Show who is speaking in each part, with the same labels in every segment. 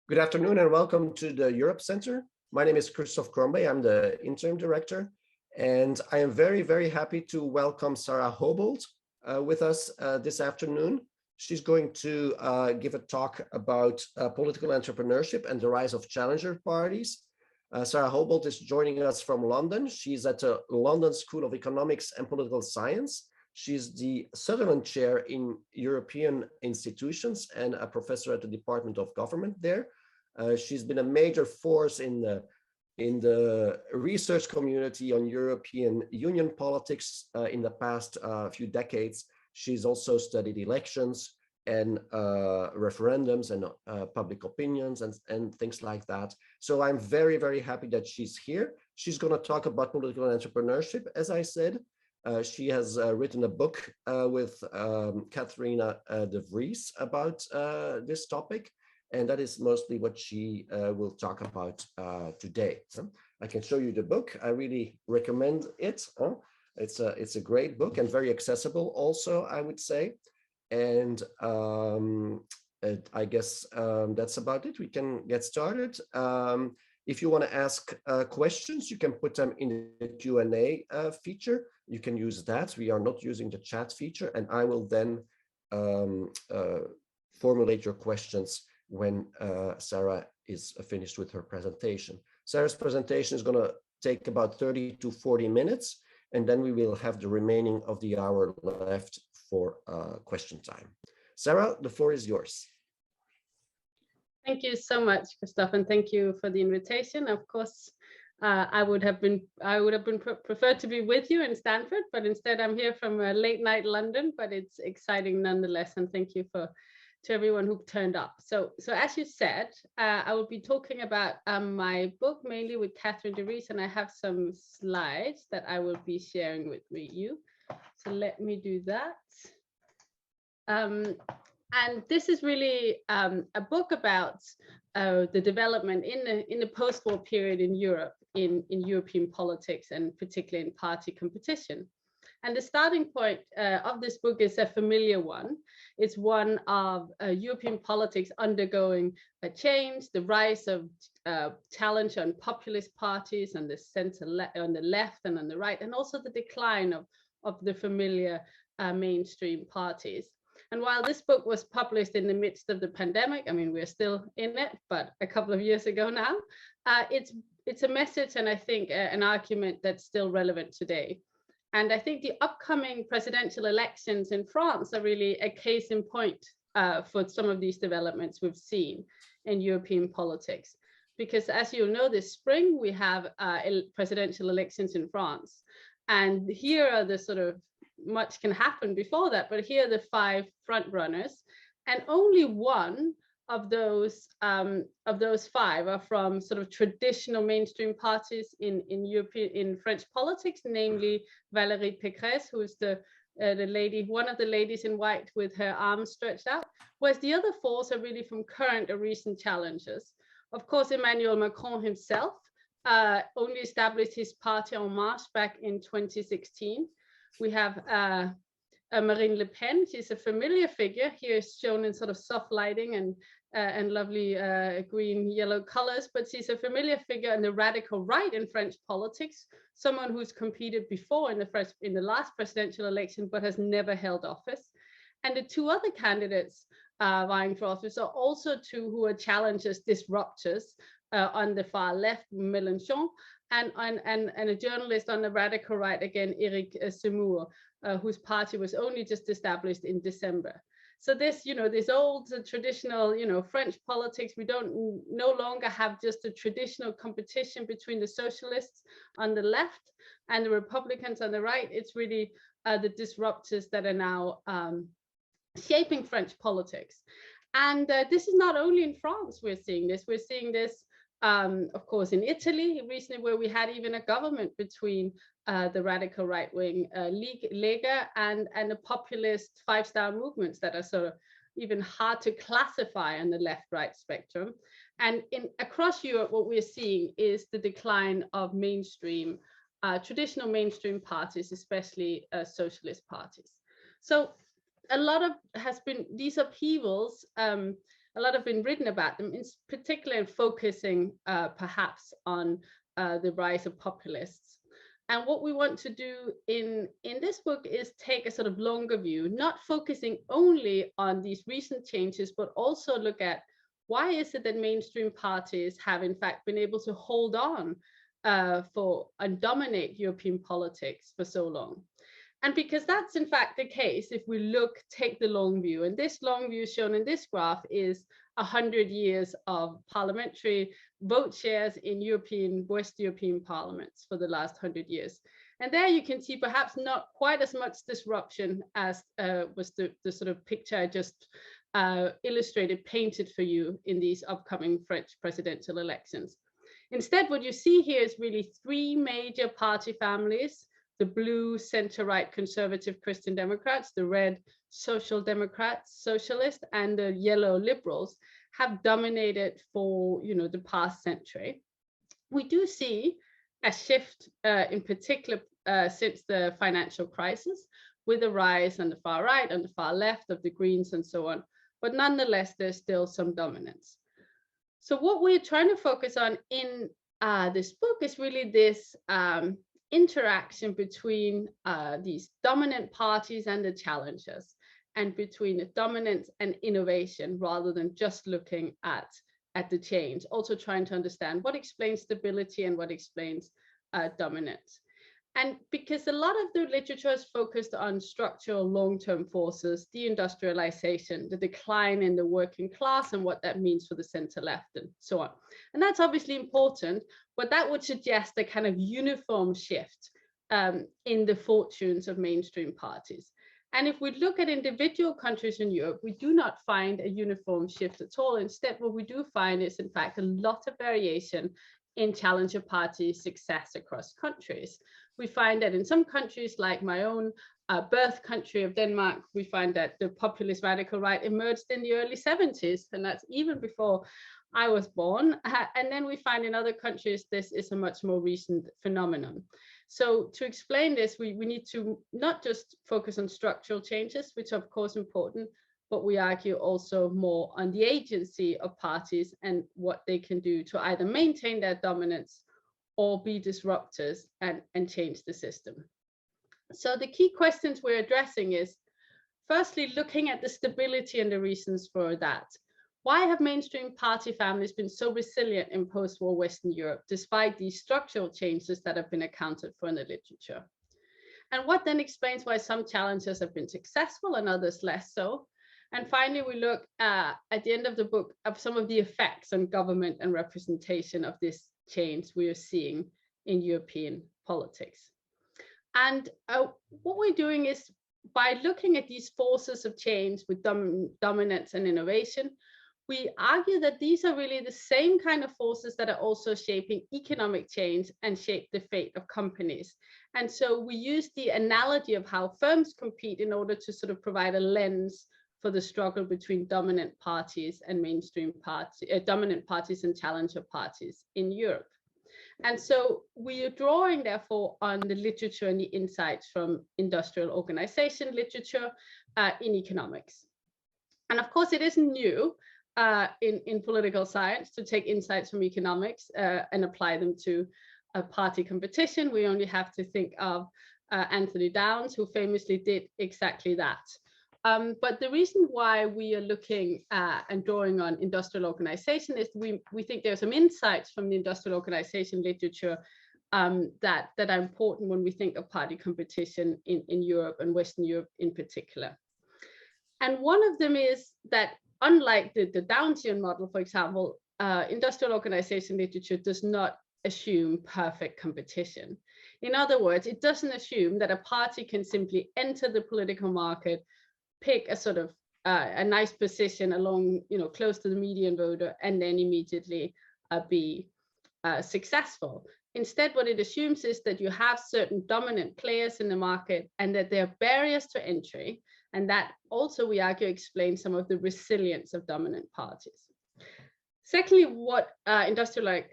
Speaker 1: Good afternoon and welcome to the Europe Center. My name is Christophe Crombez. I'm the interim director, and I am very, very happy to welcome Sara Hobolt with us this afternoon. She's going to give a talk about political entrepreneurship and the rise of challenger parties. Sara Hobolt is joining us from London. She's at the London School of Economics and Political Science. She's the Sutherland Chair in European Institutions and a professor at the Department of Government there. She's been a major force in the research community on European Union politics in the past few decades. She's also studied elections and referendums and public opinions and things like that. So I'm very, very happy that she's here. She's going to talk about political entrepreneurship, as I said. She has written a book with Katharina de Vries about this topic, and that is mostly what she will talk about today. I can show you the book. I really recommend it. It's a great book and very accessible also, I would say. And I guess that's about it. We can get started. If you want to ask questions, you can put them in the Q&A feature. You can use that. We are not using the chat feature, and I will then formulate your questions when Sara is finished with her presentation. Sara's presentation is going to take about 30 to 40 minutes, and then we will have the remaining of the hour left for question time. Sara, the floor is yours.
Speaker 2: Thank you so much, Christophe, and thank you for the invitation. Of course, I would have preferred to be with you in Stanford, but instead I'm here from late night London. But it's exciting nonetheless, and thank you to everyone who turned up. So as you said, I will be talking about my book mainly with Katharina de Vries, and I have some slides that I will be sharing with you. So let me do that. And this is really a book about the development in the post-war period in Europe, in European politics, and particularly in party competition. And the starting point of this book is a familiar one. It's one of European politics undergoing a change, the rise of challenge on populist parties on the center, on the left and on the right, and also the decline of the familiar mainstream parties. And while this book was published in the midst of the pandemic, I mean, we're still in it, but a couple of years ago now, it's a message and I think an argument that's still relevant today. And I think the upcoming presidential elections in France are really a case in point for some of these developments we've seen in European politics. Because as you know, this spring, we have presidential elections in France. And here are the sort of, much can happen before that, but here are the 5 front runners. And only one of those 5 are from sort of traditional mainstream parties in French politics, namely Valérie Pécresse, who is the lady, one of the ladies in white with her arms stretched out, whereas the other 4 are really from current or recent challengers. Of course, Emmanuel Macron himself only established his party En Marche back in 2016. We have Marine Le Pen. She's a familiar figure. Here is shown in sort of soft lighting and lovely green, yellow colors, but she's a familiar figure in the radical right in French politics, someone who's competed before in the last presidential election, but has never held office. And the 2 other candidates vying for office are also 2 who are challengers, disruptors on the far left, Mélenchon, and a journalist on the radical right, again, Éric Zemmour, whose party was only just established in December. So this, this old traditional, French politics, we no longer have just a traditional competition between the socialists on the left and the Republicans on the right. It's really the disruptors that are now shaping French politics. And this is not only in France we're seeing this. We're seeing this of course, in Italy recently, where we had even a government between the radical right-wing Lega and the populist 5-star movements that are sort of even hard to classify on the left-right spectrum. And across Europe, what we're seeing is the decline of mainstream, traditional mainstream parties, especially socialist parties. So a lot of these upheavals, a a lot have been written about them, in particular focusing perhaps on the rise of populists. And what we want to do in this book is take a sort of longer view, not focusing only on these recent changes, but also look at why is it that mainstream parties have in fact been able to hold on and dominate European politics for so long. And because that's in fact the case, if we take the long view, and this long view shown in this graph is 100 years of parliamentary vote shares in West European parliaments for the last 100 years. And there you can see perhaps not quite as much disruption as was the sort of picture I just painted for you in these upcoming French presidential elections. Instead, what you see here is really three major party families: the blue center-right conservative Christian Democrats, the red social democrats, socialists, and the yellow liberals have dominated for the past century. We do see a shift in particular since the financial crisis, with a rise on the far right, on the far left of the Greens and so on. But nonetheless, there's still some dominance. So what we're trying to focus on in this book is really this interaction between these dominant parties and the challengers, and between the dominance and innovation, rather than just looking at the change, also trying to understand what explains stability and what explains dominance. And because a lot of the literature is focused on structural long-term forces, deindustrialization, the decline in the working class and what that means for the center-left and so on. And that's obviously important, but that would suggest a kind of uniform shift in the fortunes of mainstream parties. And if we look at individual countries in Europe, we do not find a uniform shift at all. Instead, what we do find is, in fact, a lot of variation in challenger party success across countries. We find that in some countries, like my own birth country of Denmark, we find that the populist radical right emerged in the early 70s, and that's even before I was born. And then we find in other countries, this is a much more recent phenomenon. So to explain this, we need to not just focus on structural changes, which are of course important, but we argue also more on the agency of parties and what they can do to either maintain their dominance or be disruptors and change the system. So the key questions we're addressing is, firstly, looking at the stability and the reasons for that. Why have mainstream party families been so resilient in post-war Western Europe, despite these structural changes that have been accounted for in the literature? And what then explains why some challengers have been successful and others less so? And finally, we look at the end of the book of some of the effects on government and representation of this change we are seeing in European politics. And what we're doing is, by looking at these forces of change with dominance and innovation, we argue that these are really the same kind of forces that are also shaping economic change and shape the fate of companies. And so we use the analogy of how firms compete in order to sort of provide a lens for the struggle between dominant parties and mainstream parties, dominant parties and challenger parties in Europe. And so we are drawing, therefore, on the literature and the insights from industrial organization literature in economics. And of course, it isn't new in political science to take insights from economics and apply them to a party competition. We only have to think of Anthony Downs, who famously did exactly that. But the reason why we are looking and drawing on industrial organization is we think there are some insights from the industrial organization literature that are important when we think of party competition in Europe and Western Europe in particular. And one of them is that, unlike the Downsian model, for example, industrial organization literature does not assume perfect competition. In other words, it doesn't assume that a party can simply enter the political market, pick a sort of a nice position along, close to the median voter, and then immediately be successful. Instead, what it assumes is that you have certain dominant players in the market and that there are barriers to entry. And that also, we argue, explains some of the resilience of dominant parties. Secondly, what industrial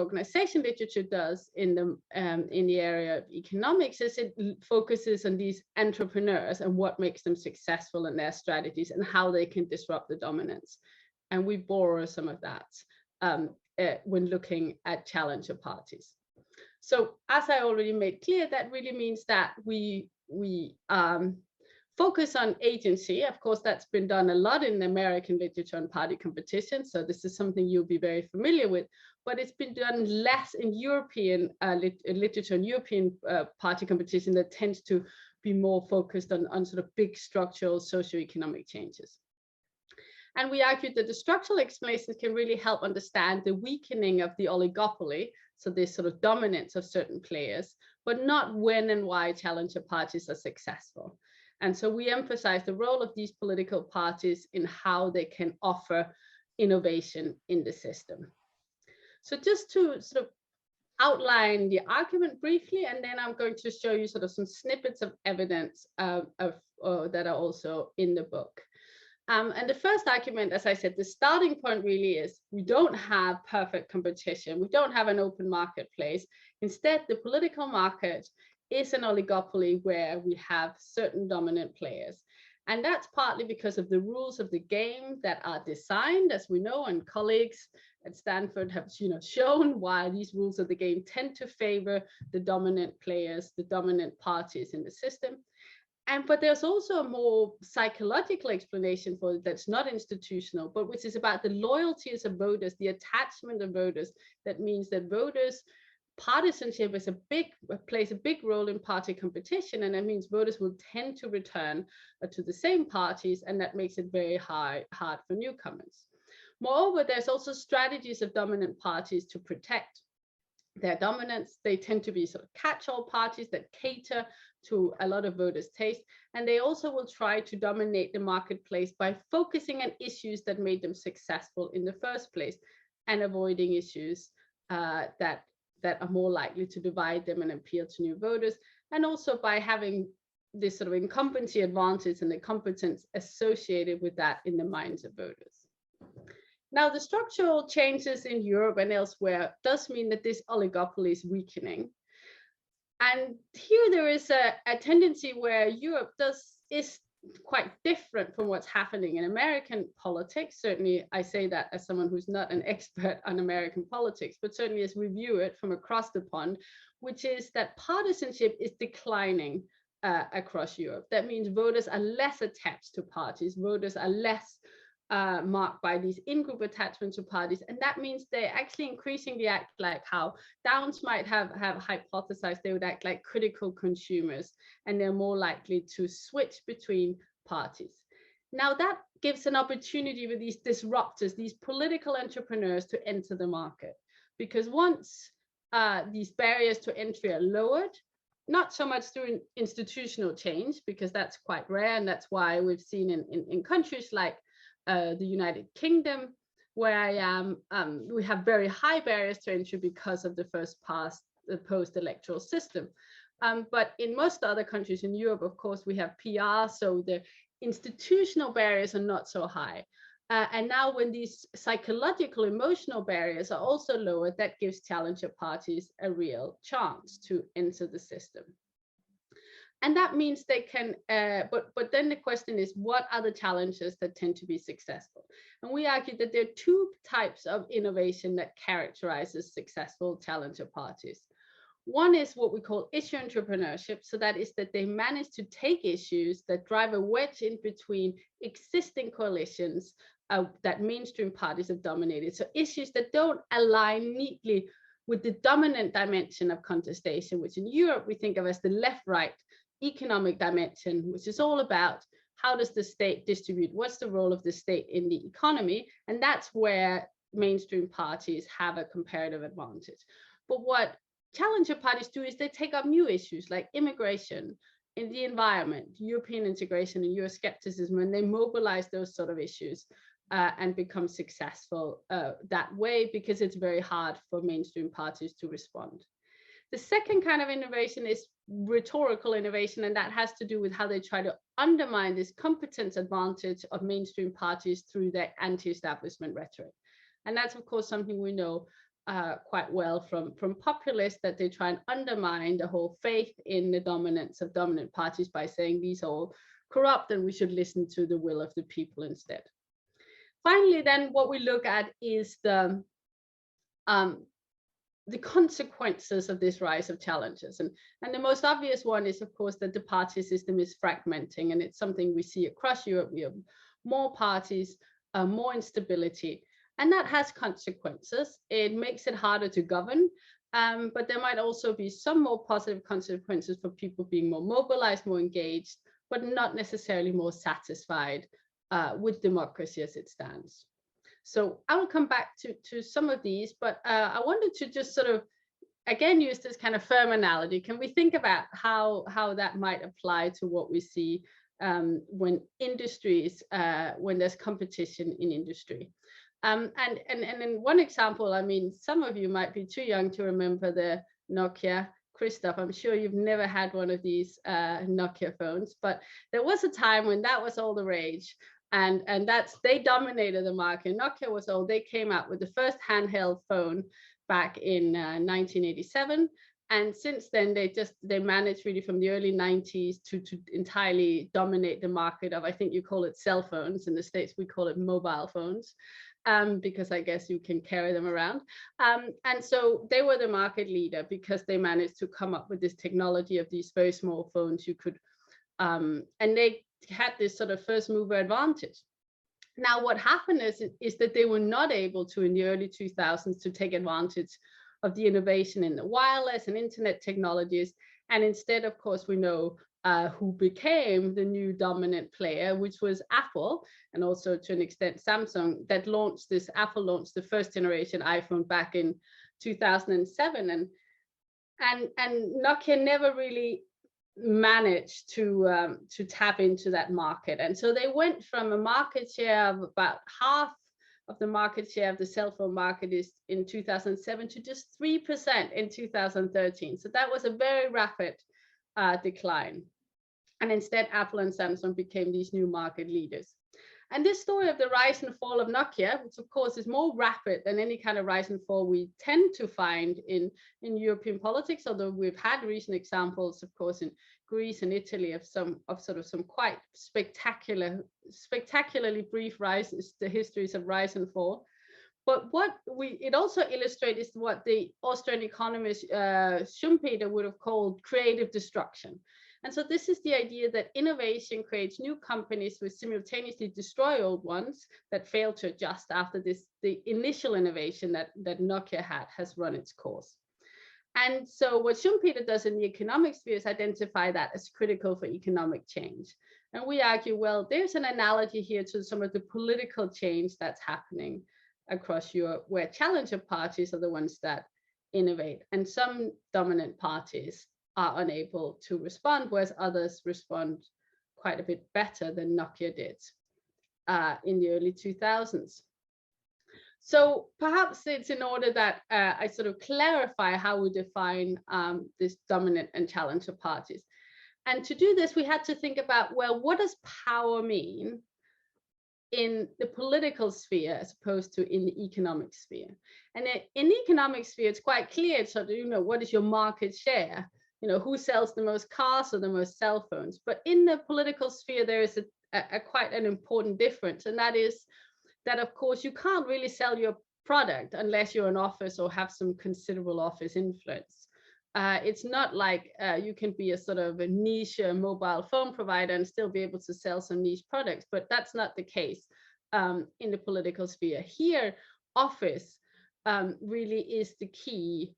Speaker 2: organization literature does in the area of economics is it focuses on these entrepreneurs and what makes them successful in their strategies and how they can disrupt the dominance. And we borrow some of that when looking at challenger parties. So as I already made clear, that really means that we focus on agency. Of course, that's been done a lot in American literature on party competition. So this is something you'll be very familiar with, but it's been done less in European literature and European party competition that tends to be more focused on sort of big structural socioeconomic changes. And we argued that the structural explanations can really help understand the weakening of the oligopoly, so this sort of dominance of certain players, but not when and why challenger parties are successful. And so we emphasize the role of these political parties in how they can offer innovation in the system. So just to sort of outline the argument briefly, and then I'm going to show you sort of some snippets of evidence that are also in the book. And the first argument, as I said, the starting point really is we don't have perfect competition. We don't have an open marketplace. Instead, the political market is an oligopoly where we have certain dominant players. And that's partly because of the rules of the game that are designed, as we know, and colleagues at Stanford have shown why these rules of the game tend to favor the dominant players, the dominant parties in the system. But there's also a more psychological explanation for it that's not institutional, but which is about the loyalties of voters, the attachment of voters. That means that voters' partisanship plays a big role in party competition, and that means voters will tend to return to the same parties, and that makes it very hard for newcomers. Moreover, there's also strategies of dominant parties to protect their dominance. They tend to be sort of catch-all parties that cater to a lot of voters' taste, and they also will try to dominate the marketplace by focusing on issues that made them successful in the first place and avoiding issues that are more likely to divide them and appeal to new voters, and also by having this sort of incumbency advantage and the competence associated with that in the minds of voters. Now, the structural changes in Europe and elsewhere does mean that this oligopoly is weakening. And here there is a tendency where Europe is quite different from what's happening in American politics. Certainly, I say that as someone who's not an expert on American politics, but certainly as we view it from across the pond, which is that partisanship is declining across Europe. That means voters are less attached to parties. Voters are less marked by these in-group attachments to parties, and that means they actually increasingly act like how Downs might have hypothesized they would act like critical consumers, and they're more likely to switch between parties. Now that gives an opportunity with these disruptors, these political entrepreneurs, to enter the market, because once these barriers to entry are lowered, not so much through institutional change, because that's quite rare, and that's why we've seen in countries like the United Kingdom, where I am, we have very high barriers to entry because of the first past, the post-electoral system. But in most other countries in Europe, of course, we have PR, so the institutional barriers are not so high. And now when these psychological, emotional barriers are also lowered, that gives challenger parties a real chance to enter the system. And that means they can, but then the question is, what are the challenges that tend to be successful? And we argue that there are two types of innovation that characterizes successful challenger parties. One is what we call issue entrepreneurship. So that is that they manage to take issues that drive a wedge in between existing coalitions that mainstream parties have dominated. So issues that don't align neatly with the dominant dimension of contestation, which in Europe we think of as the left-right economic dimension, which is all about how does the state distribute, what's the role of the state in the economy, and that's where mainstream parties have a comparative advantage. But what challenger parties do is they take up new issues like immigration, in the environment, European integration and Euroscepticism, and they mobilize those sort of issues and become successful that way, because it's very hard for mainstream parties to respond. The second kind of innovation is rhetorical innovation, and that has to do with how they try to undermine this competence advantage of mainstream parties through their anti-establishment rhetoric. And that's, of course, something we know quite well from populists, that they try and undermine the whole faith in the dominance of dominant parties by saying these are all corrupt and we should listen to the will of the people instead. Finally, then what we look at is the consequences of this rise of challenges. And the most obvious one is, of course, that the party system is fragmenting, and it's something we see across Europe. We have more parties, more instability, and that has consequences. It makes it harder to govern, but there might also be some more positive consequences for people being more mobilized, more engaged, but not necessarily more satisfied with democracy as it stands. So I will come back to some of these, but I wanted to just sort of, again, use this kind of firm analogy. Can we think about how that might apply to what we see when industries, when there's competition in industry? And in one example, I mean, some of you might be too young to remember the Nokia. Christophe, I'm sure you've never had one of these Nokia phones, but there was a time when that was all the rage. And they dominated the market. Nokia was old. They came out with the first handheld phone back in 1987. And since then, they managed really from the early 90s to entirely dominate the market of, I think you call it cell phones. In the States, we call it mobile phones, because I guess you can carry them around. And so they were the market leader because they managed to come up with this technology of these very small phones you could, and they had this sort of first mover advantage. Now, what happened is that they were not able to, in the early 2000s, to take advantage of the innovation in the wireless and internet technologies. And instead, of course, we know who became the new dominant player, which was Apple, and also to an extent Samsung, that launched this. Apple launched the first generation iPhone back in 2007, and Nokia never really managed to tap into that market. And so they went from a market share of about half of the market share of the cell phone market is in 2007 to just 3% in 2013. So that was a very rapid decline. And instead, Apple and Samsung became these new market leaders. And this story of the rise and fall of Nokia, which of course is more rapid than any kind of rise and fall we tend to find in European politics, although we've had recent examples, of course, in Greece and Italy of some quite spectacularly brief rises, the histories of rise and fall. But it also illustrates is what the Austrian economist Schumpeter would have called creative destruction. And so this is the idea that innovation creates new companies which simultaneously destroy old ones that fail to adjust after the initial innovation that Nokia has run its course. And so what Schumpeter does in the economic sphere is identify that as critical for economic change. And we argue, well, there's an analogy here to some of the political change that's happening across Europe, where challenger parties are the ones that innovate, and some dominant parties are unable to respond, whereas others respond quite a bit better than Nokia did in the early 2000s. So perhaps it's in order that I sort of clarify how we define this dominant and challenger parties. And to do this, we had to think about, well, what does power mean in the political sphere as opposed to in the economic sphere? And in the economic sphere, it's quite clear. So, what is your market share? Who sells the most cars or the most cell phones? But in the political sphere, there is a quite an important difference. And that is that, of course, you can't really sell your product unless you're in office or have some considerable office influence. It's not like you can be a sort of a niche mobile phone provider and still be able to sell some niche products, but that's not the case in the political sphere. Here, office really is the key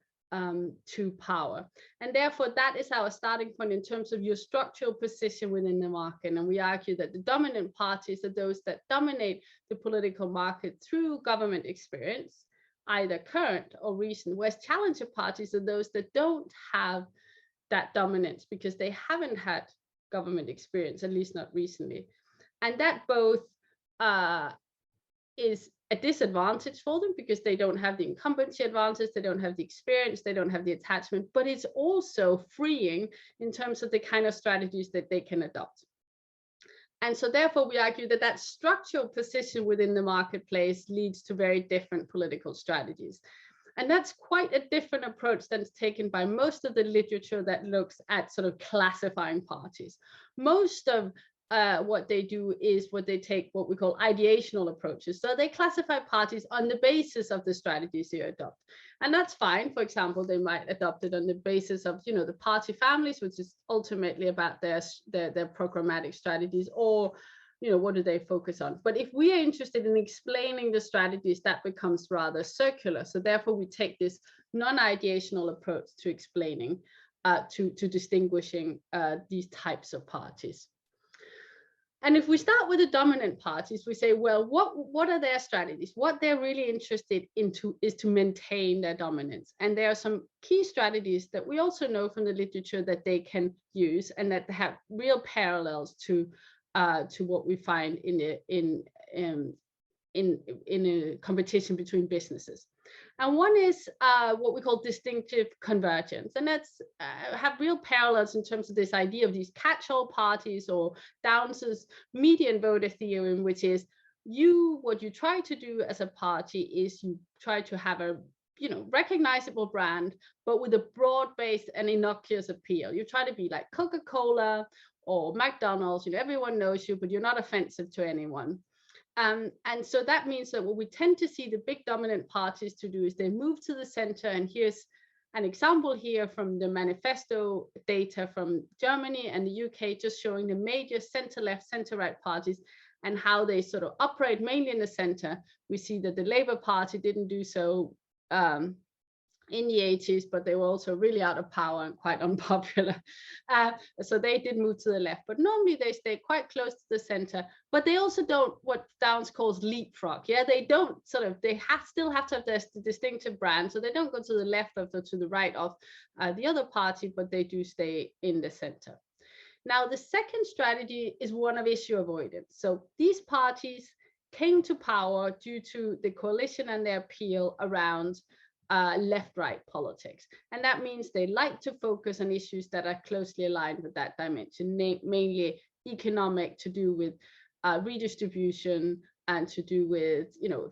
Speaker 2: to power. And therefore, that is our starting point in terms of your structural position within the market. And we argue that the dominant parties are those that dominate the political market through government experience, either current or recent, whereas challenger parties are those that don't have that dominance because they haven't had government experience, at least not recently. And that both is a disadvantage for them because they don't have the incumbency advantage, they don't have the experience, they don't have the attachment, but it's also freeing in terms of the kind of strategies that they can adopt. And so therefore we argue that that structural position within the marketplace leads to very different political strategies. And that's quite a different approach that's taken by most of the literature that looks at sort of classifying parties. Most of what they do is what they take what we call ideational approaches. So they classify parties on the basis of the strategies they adopt. And that's fine. For example, they might adopt it on the basis of, you know, the party families, which is ultimately about their programmatic strategies, or, you know, what do they focus on? But if we are interested in explaining the strategies, that becomes rather circular. So therefore, we take this non-ideational approach to explaining, to distinguishing these types of parties. And if we start with the dominant parties, we say, well, what are their strategies? What they're really interested in is to maintain their dominance. And there are some key strategies that we also know from the literature that they can use, and that have real parallels to what we find in a competition between businesses. And one is what we call distinctive convergence. And that's have real parallels in terms of this idea of these catch-all parties, or Downes's median voter theorem, which is what you try to do as a party is you try to have a, you know, recognizable brand, but with a broad-based and innocuous appeal. You try to be like Coca-Cola or McDonald's, you know, everyone knows you, but you're not offensive to anyone. And so that means that what we tend to see the big dominant parties to do is they move to the center. And here's an example here from the manifesto data from Germany and the UK, just showing the major center-left, center-right parties and how they sort of operate mainly in the center. We see that the Labour Party didn't do so in the 80s, but they were also really out of power and quite unpopular. So they did move to the left, but normally they stay quite close to the center, but they also don't, what Downes calls leapfrog. Yeah, they don't sort of, they still have to have their distinctive brand. So they don't go to the left or to the right of the other party, but they do stay in the center. Now, the second strategy is one of issue avoidance. So these parties came to power due to the coalition and their appeal around left-right politics. And that means they like to focus on issues that are closely aligned with that dimension, mainly economic, to do with redistribution, and to do with, you know,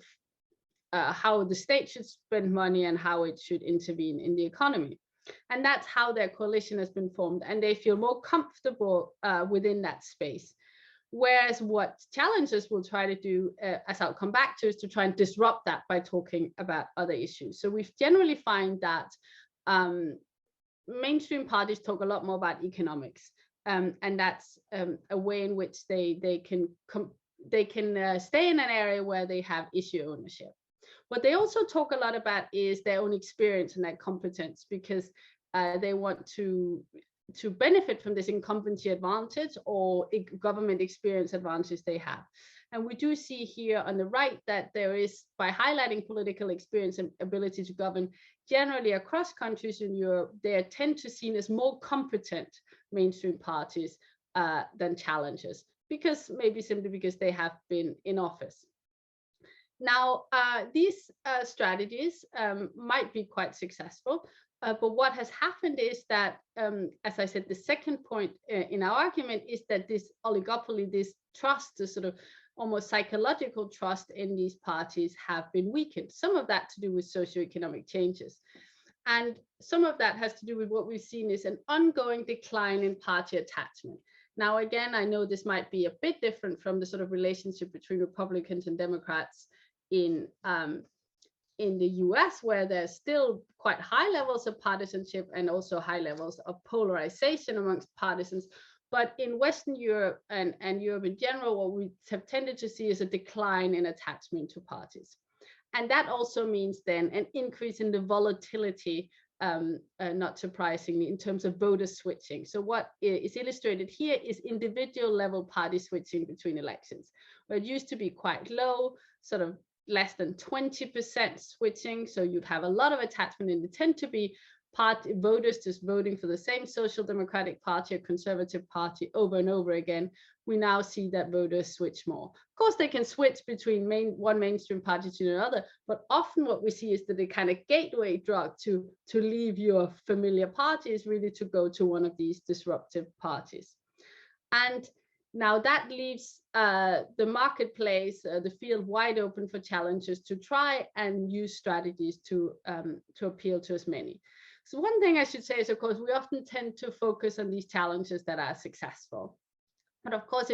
Speaker 2: how the state should spend money and how it should intervene in the economy. And that's how their coalition has been formed, and they feel more comfortable within that space. Whereas what challengers will try to do, as I'll come back to, is to try and disrupt that by talking about other issues. So we generally find that mainstream parties talk a lot more about economics, and that's a way in which they can stay in an area where they have issue ownership. What they also talk a lot about is their own experience and their competence, because they want to benefit from this incumbency advantage or government experience advantage they have. And we do see here on the right that there is, by highlighting political experience and ability to govern generally across countries in Europe, they tend to be seen as more competent mainstream parties than challengers, because maybe simply because they have been in office. Now, these strategies might be quite successful, but what has happened is that, as I said, the second point in our argument is that this oligopoly, this trust, this sort of almost psychological trust in these parties have been weakened. Some of that to do with socioeconomic changes. And some of that has to do with what we've seen is an ongoing decline in party attachment. Now, again, I know this might be a bit different from the sort of relationship between Republicans and Democrats in the US, where there's still quite high levels of partisanship and also high levels of polarization amongst partisans. But in Western Europe and Europe in general, what we have tended to see is a decline in attachment to parties. And that also means then an increase in the volatility, not surprisingly, in terms of voter switching. So what is illustrated here is individual level party switching between elections, where it used to be quite low, sort of less than 20% switching. So you'd have a lot of attachment, and they tend to be voters just voting for the same Social Democratic Party or Conservative Party over and over again. We now see that voters switch more. Of course, they can switch between one mainstream party to another, but often what we see is that the kind of gateway drug to leave your familiar party is really to go to one of these disruptive parties. And now that leaves the marketplace, the field wide open for challengers to try and use strategies to appeal to as many. So one thing I should say is, of course, we often tend to focus on these challenges that are successful. But of course,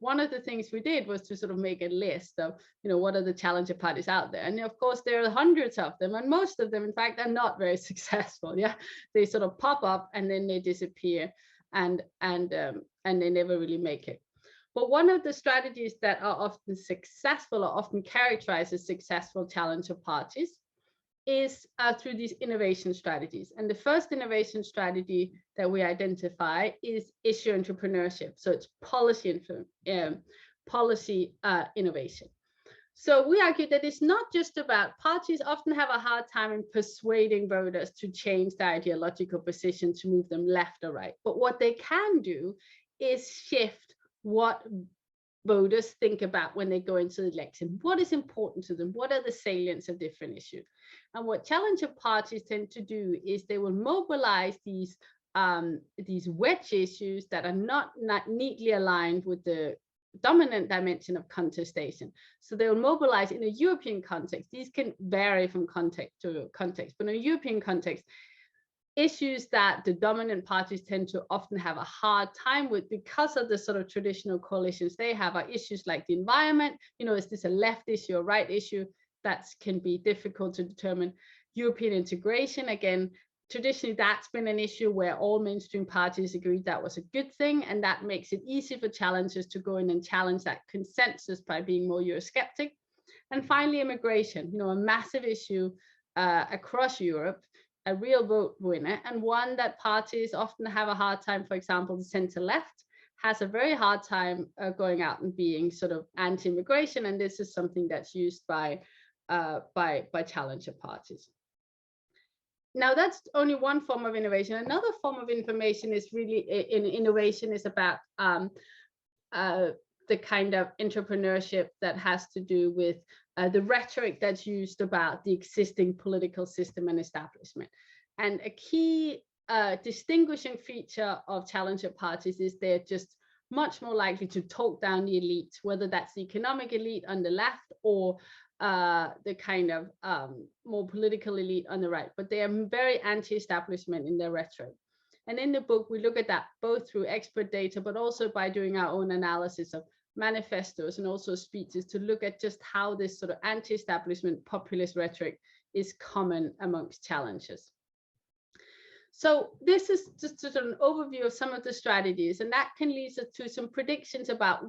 Speaker 2: one of the things we did was to sort of make a list of, what are the challenger parties out there? And of course, there are hundreds of them, and most of them, in fact, are not very successful. Yeah, they sort of pop up and then they disappear, and they never really make it. But one of the strategies that are often successful, or often characterized as successful challenger parties, is through these innovation strategies. And the first innovation strategy that we identify is issue entrepreneurship. So it's policy innovation. So we argue that it's not just about, parties often have a hard time in persuading voters to change their ideological position to move them left or right. But what they can do is shift what voters think about when they go into the election. What is important to them? What are the salience of different issues? And what challenger parties tend to do is they will mobilize these wedge issues that are not neatly aligned with the dominant dimension of contestation. So they will mobilize in a European context. These can vary from context to context, but in a European context, issues that the dominant parties tend to often have a hard time with because of the sort of traditional coalitions they have are issues like the environment. Is this a left issue or right issue? That can be difficult to determine. European integration, again, traditionally that's been an issue where all mainstream parties agreed that was a good thing, and that makes it easy for challengers to go in and challenge that consensus by being more Eurosceptic. And finally, immigration, a massive issue across Europe, a real vote winner, and one that parties often have a hard time. For example, the center left has a very hard time going out and being sort of anti-immigration, and this is something that's used by challenger parties. Now, that's only one form of innovation. Another form of innovation is about the kind of entrepreneurship that has to do with the rhetoric that's used about the existing political system and establishment. And a key distinguishing feature of challenger parties is they're just much more likely to talk down the elite, whether that's the economic elite on the left or the kind of more political elite on the right. But they are very anti-establishment in their rhetoric. And in the book, we look at that both through expert data, but also by doing our own analysis of manifestos and also speeches to look at just how this sort of anti-establishment populist rhetoric is common amongst challengers. So this is just sort of an overview of some of the strategies, and that can lead us to some predictions about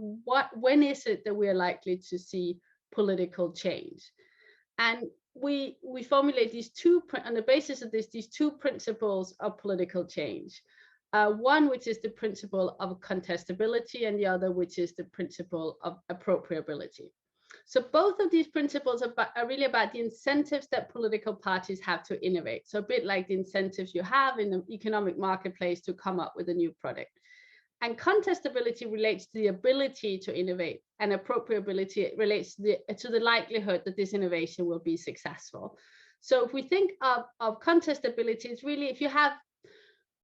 Speaker 2: when is it that we are likely to see political change. And we formulate these on the basis of these two principles of political change. One, which is the principle of contestability, and the other, which is the principle of appropriability. So both of these principles are really about the incentives that political parties have to innovate. So a bit like the incentives you have in the economic marketplace to come up with a new product. And contestability relates to the ability to innovate, and appropriability relates to the likelihood that this innovation will be successful. So if we think of contestability, it's really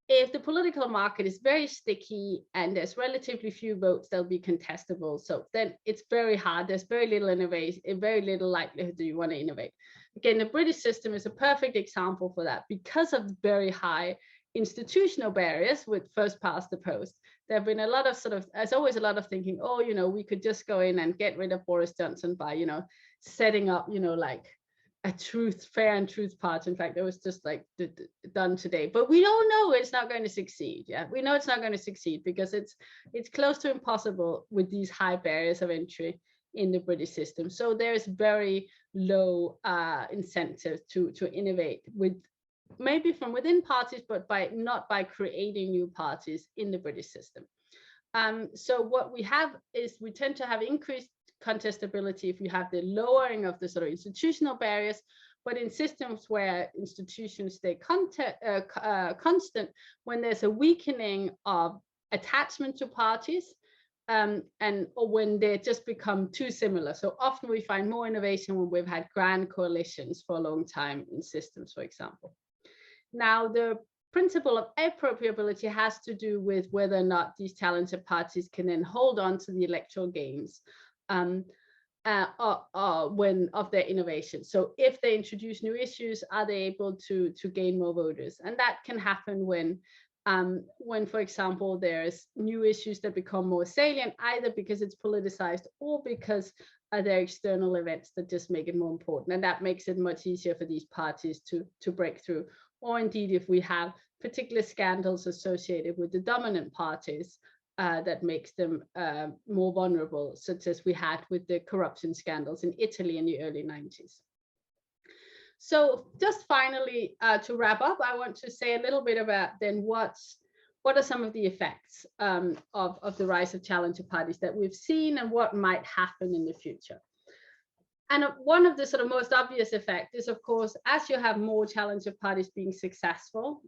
Speaker 2: if the political market is very sticky and there's relatively few votes, they'll be contestable. So then it's very hard. There's very little innovation, very little likelihood that you want to innovate. Again, the British system is a perfect example for that because of very high institutional barriers with first past the post. There have been a lot of there's always a lot of thinking, we could just go in and get rid of Boris Johnson by, setting up, like a fair and truth party. In fact, it was just like done today, but we don't know it's not going to succeed. Yeah, we know it's not going to succeed because it's close to impossible with these high barriers of entry in the British system. So there's very low incentive to innovate, with maybe from within parties, but not by creating new parties in the British system. So what we have is we tend to have increased contestability if you have the lowering of the sort of institutional barriers, but in systems where institutions stay constant, when there's a weakening of attachment to parties, or when they just become too similar. So often we find more innovation when we've had grand coalitions for a long time in systems, for example. Now, the principle of appropriability has to do with whether or not these challenger parties can then hold on to the electoral gains of their innovation. So if they introduce new issues, are they able to gain more voters? And that can happen when when, for example, there's new issues that become more salient, either because it's politicized or because there are external events that just make it more important. And that makes it much easier for these parties to break through. Or indeed, if we have particular scandals associated with the dominant parties, that makes them more vulnerable, such as we had with the corruption scandals in Italy in the early 90s. So just finally, to wrap up, I want to say a little bit about then what are some of the effects of the rise of challenger parties that we've seen and what might happen in the future. And one of the sort of most obvious effects is, of course, as you have more challenger parties being successful,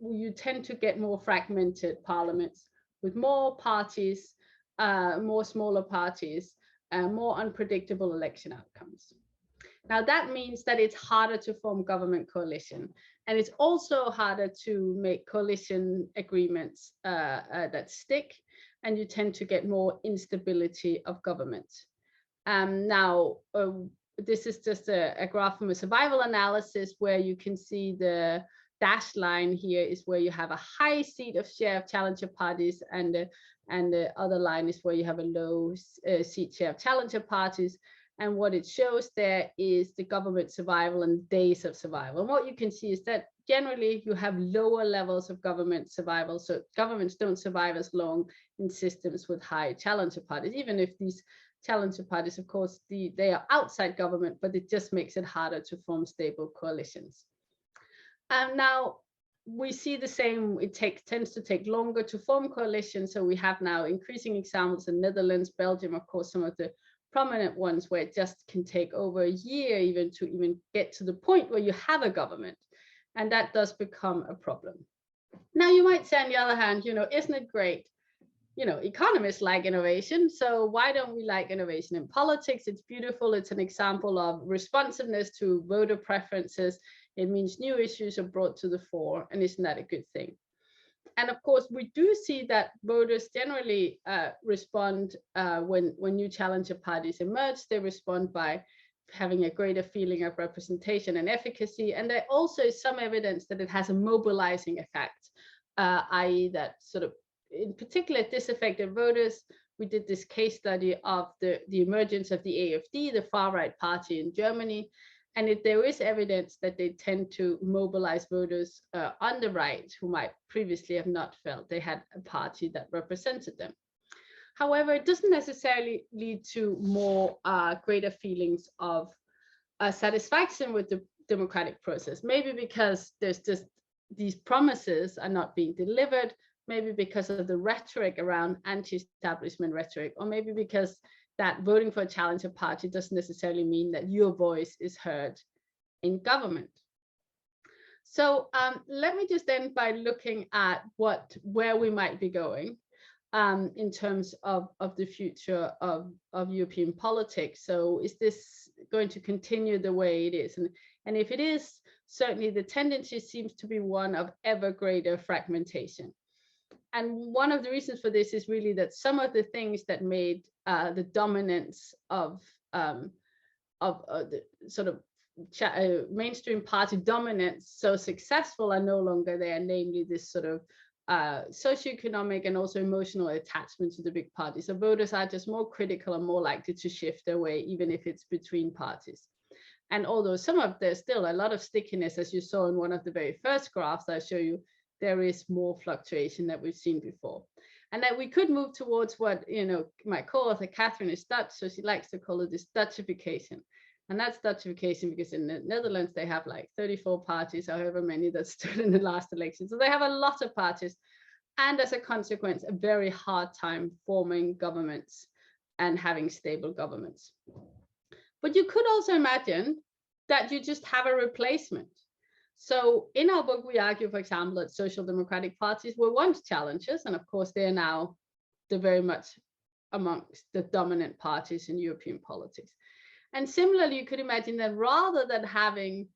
Speaker 2: you tend to get more fragmented parliaments with more parties, more smaller parties, more unpredictable election outcomes. Now, that means that it's harder to form government coalition. And it's also harder to make coalition agreements that stick. And you tend to get more instability of government. Now, this is just a graph from a survival analysis where you can see the dashed line here is where you have a high seat of share of challenger parties, and the other line is where you have a low seat share of challenger parties. And what it shows there is the government survival and days of survival. And what you can see is that generally you have lower levels of government survival. So governments don't survive as long in systems with high challenger parties, even if these challenger parties, of course, they are outside government, but it just makes it harder to form stable coalitions. And now we see the same, it tends to take longer to form coalitions. So we have now increasing examples in Netherlands, Belgium, of course, some of the prominent ones where it just can take over a year even to get to the point where you have a government. And that does become a problem. Now, you might say, on the other hand, isn't it great? Economists like innovation. So why don't we like innovation in politics? It's beautiful. It's an example of responsiveness to voter preferences. It means new issues are brought to the fore. And isn't that a good thing? And of course, we do see that voters generally respond when new challenger parties emerge. They respond by having a greater feeling of representation and efficacy. And there also is some evidence that it has a mobilizing effect, i.e. that sort of, in particular, disaffected voters. We did this case study of the emergence of the AfD, the far-right party in Germany. And there is evidence that they tend to mobilize voters on the right who might previously have not felt they had a party that represented them. However, it doesn't necessarily lead to more greater feelings of satisfaction with the democratic process. Maybe because there's just these promises are not being delivered, maybe because of the rhetoric around anti-establishment rhetoric, or maybe because that voting for a challenger party doesn't necessarily mean that your voice is heard in government. So let me just end by looking at where we might be going in terms of the future of European politics. So is this going to continue the way it is? And if it is, certainly the tendency seems to be one of ever greater fragmentation. And one of the reasons for this is really that some of the things that made the dominance of the sort of mainstream party dominance so successful are no longer there, namely this sort of socioeconomic and also emotional attachment to the big parties. So voters are just more critical and more likely to shift their way, even if it's between parties. And although there's still a lot of stickiness, as you saw in one of the very first graphs I show you, there is more fluctuation that we've seen before. And that we could move towards what, my co-author Catherine is Dutch, so she likes to call it this Dutchification. And that's Dutchification because in the Netherlands, they have like 34 parties, however many that stood in the last election. So they have a lot of parties. And as a consequence, a very hard time forming governments and having stable governments. But you could also imagine that you just have a replacement. So in our book, we argue, for example, that social democratic parties were once challengers, and of course, they're now very much amongst the dominant parties in European politics. And similarly, you could imagine that rather than having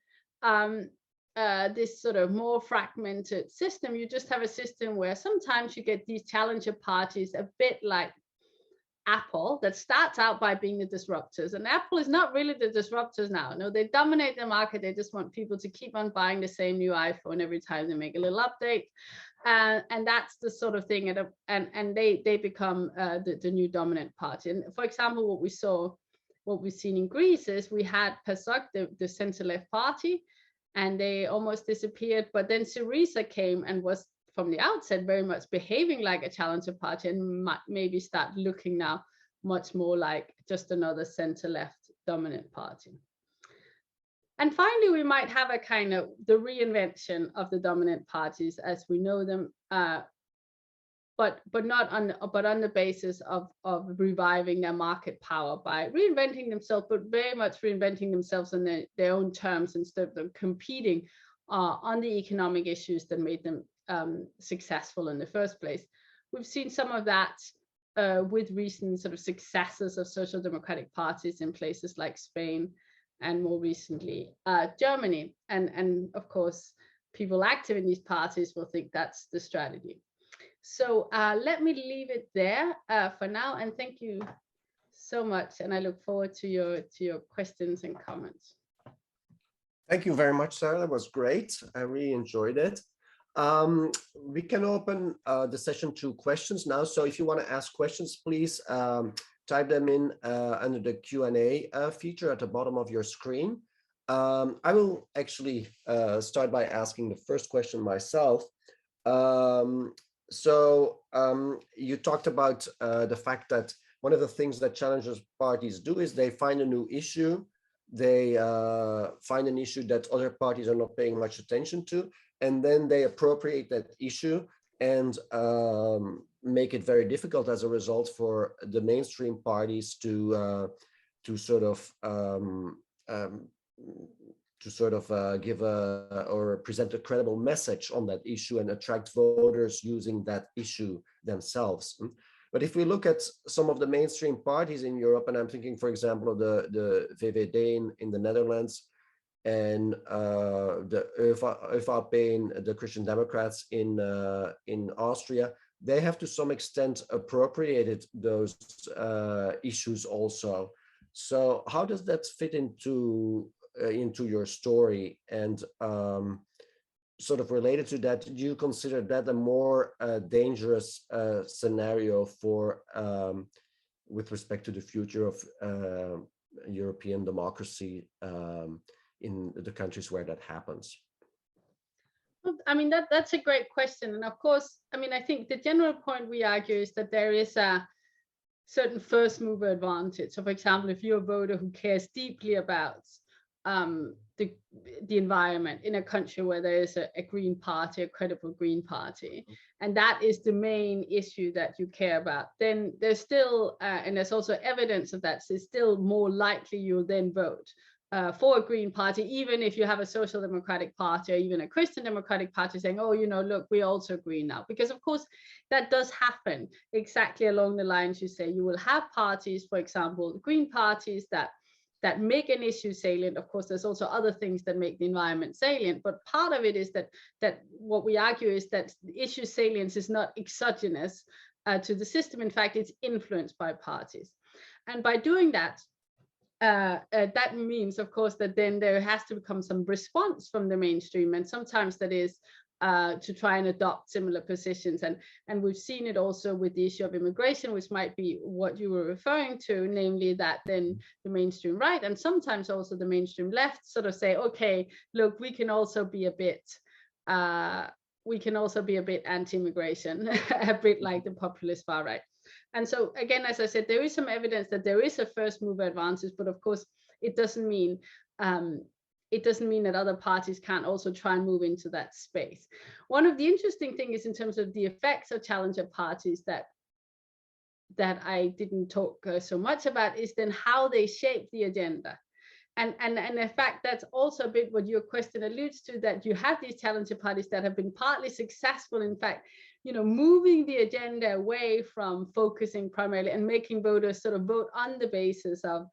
Speaker 2: this sort of more fragmented system, you just have a system where sometimes you get these challenger parties a bit like Apple that starts out by being the disruptors, and Apple is not really the disruptors now. No, they dominate the market. They just want people to keep on buying the same new iPhone every time they make a little update, and that's the sort of thing. And they become the new dominant party. And for example, what we've seen in Greece is we had PASOK, the center-left party, and they almost disappeared. But then Syriza came and was, from the outset, very much behaving like a challenger party, and might maybe start looking now much more like just another center-left dominant party. And finally, we might have a kind of the reinvention of the dominant parties as we know them, but on the basis of reviving their market power by reinventing themselves, but very much reinventing themselves on their own terms instead of competing on the economic issues that made them successful in the first place. We've seen some of that with recent sort of successes of social democratic parties in places like Spain and more recently Germany. And of course, people active in these parties will think that's the strategy. So let me leave it there for now, and thank you so much. And I look forward to your questions and comments.
Speaker 1: Thank you very much, Sarah. That was great. I really enjoyed it. We can open the session to questions now. So if you want to ask questions, please type them in under the Q&A feature at the bottom of your screen. I will actually start by asking the first question myself. So you talked about the fact that one of the things that challenger parties do is they find a new issue. They find an issue that other parties are not paying much attention to, and then they appropriate that issue and make it very difficult as a result for the mainstream parties to sort of give or present a credible message on that issue and attract voters using that issue themselves. But if we look at some of the mainstream parties in Europe, and I'm thinking, for example, of the VVD in the Netherlands, and the ÖVP, the Christian Democrats in Austria, they have to some extent appropriated those issues also. So how does that fit into your story? And sort of related to that, do you consider that a more dangerous scenario for with respect to the future of European democracy in the countries where that happens?
Speaker 2: I mean, that's a great question. And of course, I mean, I think the general point we argue is that there is a certain first mover advantage. So for example, if you're a voter who cares deeply about the environment in a country where there is a green party, a credible green party, and that is the main issue that you care about, then there's still, and there's also evidence of that, so it's still more likely you'll then vote for a green party, even if you have a social democratic party or even a Christian democratic party saying, oh, you know, look, we're also green now. Because of course, that does happen exactly along the lines you say. You will have parties, for example, green parties that make an issue salient. Of course, there's also other things that make the environment salient, but part of it is that what we argue is that the issue salience is not exogenous to the system. In fact, it's influenced by parties. And by doing that, that means, of course, that then there has to become some response from the mainstream, and sometimes that is to try and adopt similar positions. And we've seen it also with the issue of immigration, which might be what you were referring to, namely that then the mainstream right and sometimes also the mainstream left sort of say, okay, look, we can also be a bit anti-immigration, a bit like the populist far right. And so again, as I said, there is some evidence that there is a first mover advantage, but of course, it doesn't mean that other parties can't also try and move into that space. One of the interesting things in terms of the effects of challenger parties that I didn't talk so much about is then how they shape the agenda. And in fact, that's also a bit what your question alludes to, that you have these challenger parties that have been partly successful, in fact, you know, moving the agenda away from focusing primarily and making voters sort of vote on the basis of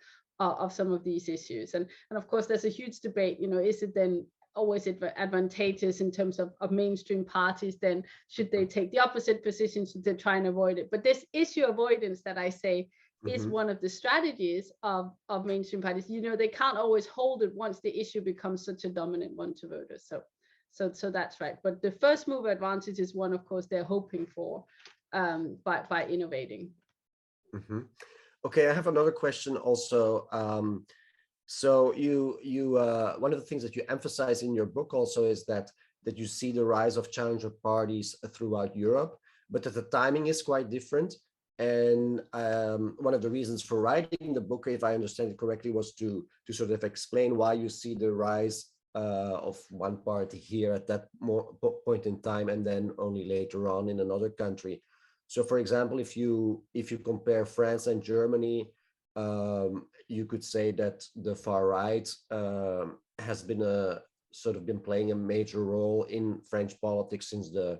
Speaker 2: some of these issues. And of course, there's a huge debate, you know, is it then always advantageous in terms of mainstream parties, then should they take the opposite position? Should they try and avoid it? But this issue avoidance that I say is one of the strategies of mainstream parties. They can't always hold it once the issue becomes such a dominant one to voters. So that's right. But the first mover advantage is one, of course, they're hoping for by innovating.
Speaker 1: Okay, I have another question also. So you one of the things that you emphasize in your book also is that you see the rise of challenger parties throughout Europe, but that the timing is quite different. And one of the reasons for writing the book, if I understand it correctly, was to sort of explain why you see the rise of one party here at that point in time, and then only later on in another country. So, for example, if you compare France and Germany, you could say that the far right has been playing a major role in French politics since the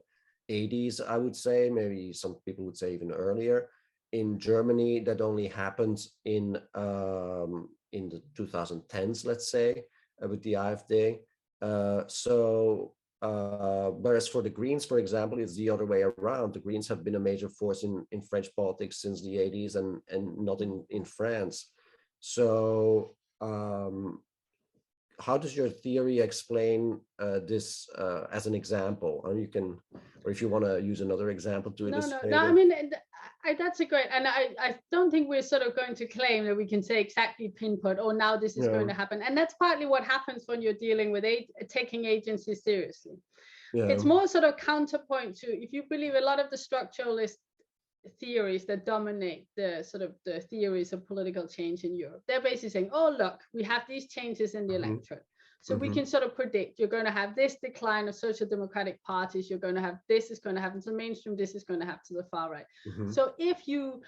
Speaker 1: 80s, I would say. Maybe some people would say even earlier. In Germany, that only happened in the 2010s, let's say, with the AfD. Whereas for the Greens, for example, it's the other way around. The Greens have been a major force in French politics since the 80s and not in France. So how does your theory explain this as an example? Or if you want to use another example to illustrate it.
Speaker 2: No, I mean, that's a great, and I don't think we're sort of going to claim that we can say exactly pinpoint, oh, now this is going to happen. And that's partly what happens when you're dealing with taking agency seriously. It's more sort of counterpoint to, if you believe a lot of the structuralist theories that dominate the theories of political change in Europe, they're basically saying, oh, look, we have these changes in the electorate. So we can sort of predict you're going to have this decline of social democratic parties, you're going to have this is going to happen to the mainstream, this is going to happen to the far right. So if you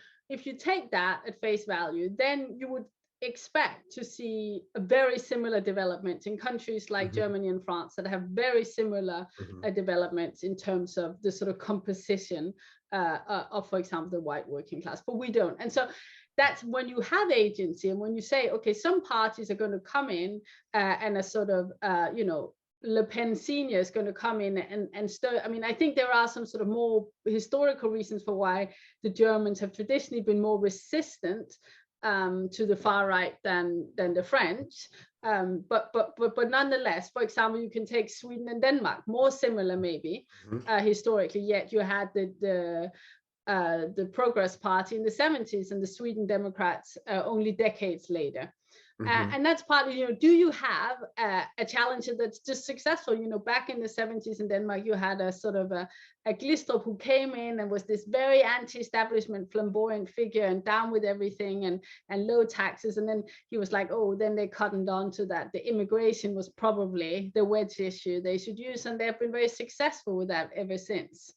Speaker 2: take that at face value, then you would expect to see a very similar development in countries like Germany and France that have very similar developments in terms of the sort of composition of, for example, the white working class. But we don't. And so that's when you have agency, and when you say, okay, some parties are going to come in and a sort of, Le Pen senior is going to come in and stir. I mean, I think there are some sort of more historical reasons for why the Germans have traditionally been more resistant to the far right than the French. But nonetheless, for example, you can take Sweden and Denmark, more similar maybe historically, yet you had the Progress Party in the 70s and the Sweden Democrats only decades later. And that's partly, do you have a challenger that's just successful? Back in the 70s in Denmark, you had a sort of a Glistrup who came in and was this very anti-establishment, flamboyant figure and down with everything and low taxes. And then he was like, oh, then they cottoned on to that. The immigration was probably the wedge issue they should use. And they've been very successful with that ever since.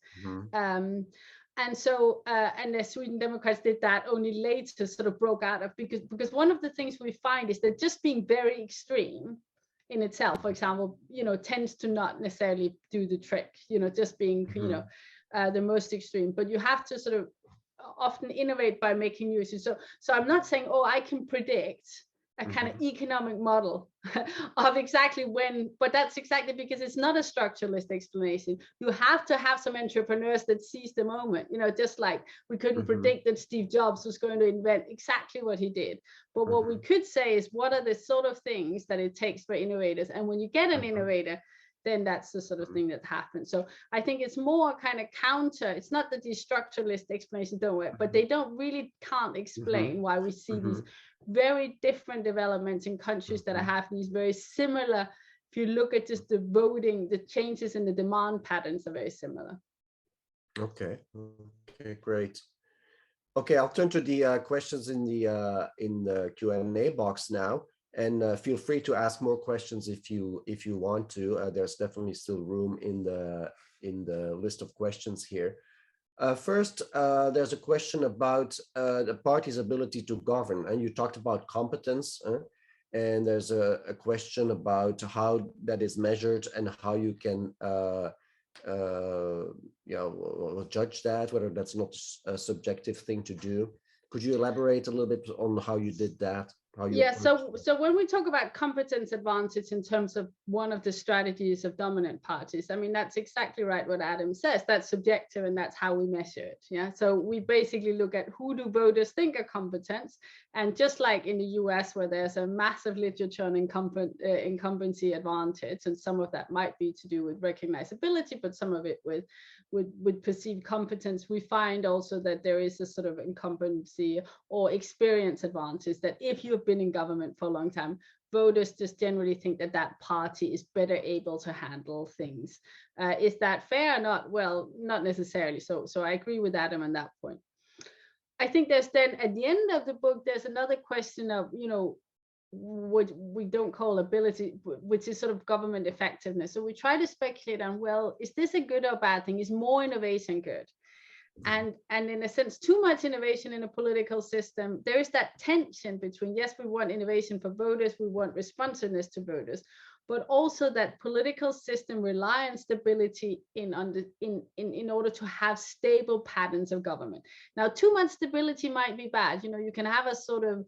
Speaker 2: And so, and the Sweden Democrats did that only later, sort of broke out of, because one of the things we find is that just being very extreme in itself, for example, tends to not necessarily do the trick, just being, the most extreme, but you have to sort of often innovate by making new issues. So I'm not saying, oh, I can predict a kind of economic model of exactly when, but that's exactly because it's not a structuralist explanation. You have to have some entrepreneurs that seize the moment, just like we couldn't predict that Steve Jobs was going to invent exactly what he did. But what we could say is, what are the sort of things that it takes for innovators? And when you get an innovator, then that's the sort of thing that happens. So I think it's more kind of counter. It's not that these structuralist explanations don't work, but they can't explain why we see these very different developments in countries that have these very similar. If you look at just the voting, the changes in the demand patterns are very similar.
Speaker 1: Okay, great. Okay, I'll turn to the questions in the Q&A box now. And feel free to ask more questions if you want to. There's definitely still room in the list of questions here. First, there's a question about the party's ability to govern, and you talked about competence. And there's a question about how that is measured and how you can judge that, whether that's not a subjective thing to do. Could you elaborate a little bit on how you did that?
Speaker 2: Yeah, so when we talk about competence advantage in terms of one of the strategies of dominant parties, I mean, that's exactly right what Adam says. That's subjective and that's how we measure it. Yeah, so we basically look at who do voters think are competent, and just like in the US where there's a massive literature on incumbency advantage, and some of that might be to do with recognizability, but some of it with perceived competence, we find also that there is a sort of incumbency or experience advantage, that if you've been in government for a long time, voters just generally think that that party is better able to handle things. Is that fair or not? Well, not necessarily. So I agree with Adam on that point. I think there's then at the end of the book, there's another question of, you know, what we don't call ability, which is sort of government effectiveness. So we try to speculate on, well, is this a good or bad thing? Is more innovation good? And in a sense, too much innovation in a political system, there is that tension between, yes, we want innovation for voters, we want responsiveness to voters, but also that political system rely on stability in order to have stable patterns of government. Now, too much stability might be bad. You know, you can have a sort of,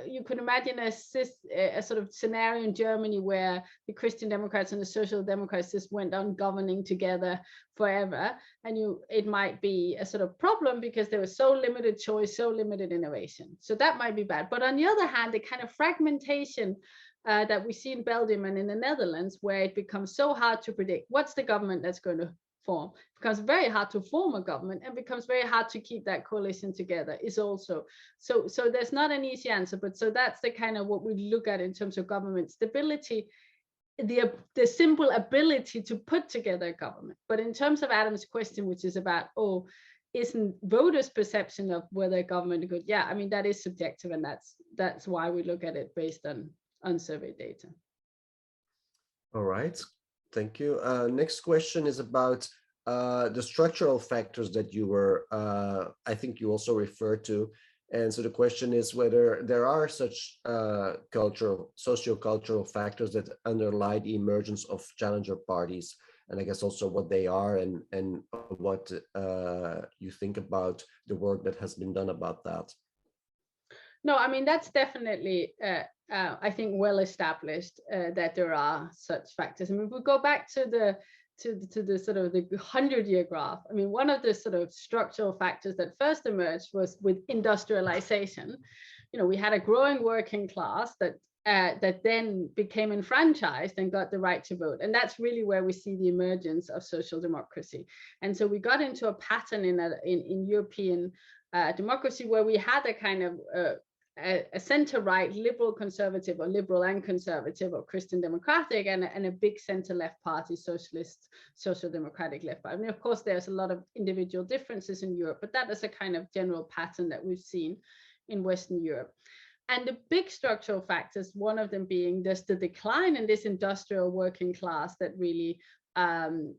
Speaker 2: you could imagine a sort of scenario in Germany where the Christian Democrats and the Social Democrats just went on governing together forever, and it might be a sort of problem because there was so limited choice, so limited innovation. So that might be bad. But on the other hand, the kind of fragmentation that we see in Belgium and in the Netherlands, where it becomes so hard to predict what's the government that's going to form, it becomes very hard to form a government and becomes very hard to keep that coalition together, is also so there's not an easy answer, but so that's the kind of what we look at in terms of government stability, the simple ability to put together a government. But in terms of Adam's question, which is about, oh, isn't voters' perception of whether government is good? Yeah, I mean, that is subjective, and that's why we look at it based on survey data.
Speaker 1: All right, thank you. Next question is about the structural factors that you were, I think you also referred to. And so the question is whether there are such socio-cultural factors that underlie the emergence of challenger parties, and I guess also what they are and what you think about the work that has been done about that.
Speaker 2: No, I mean, that's definitely, I think, well established that there are such factors. I mean, if we go back to the sort of the 100-year graph, I mean, one of the sort of structural factors that first emerged was with industrialization. You know, we had a growing working class that then became enfranchised and got the right to vote. And that's really where we see the emergence of social democracy. And so we got into a pattern in European democracy where we had a kind of a center-right liberal conservative, or liberal and conservative, or Christian democratic, and a big center-left party, socialist, social democratic left party. I mean, of course, there's a lot of individual differences in Europe, but that is a kind of general pattern that we've seen in Western Europe. And the big structural factors, one of them being just the decline in this industrial working class that really was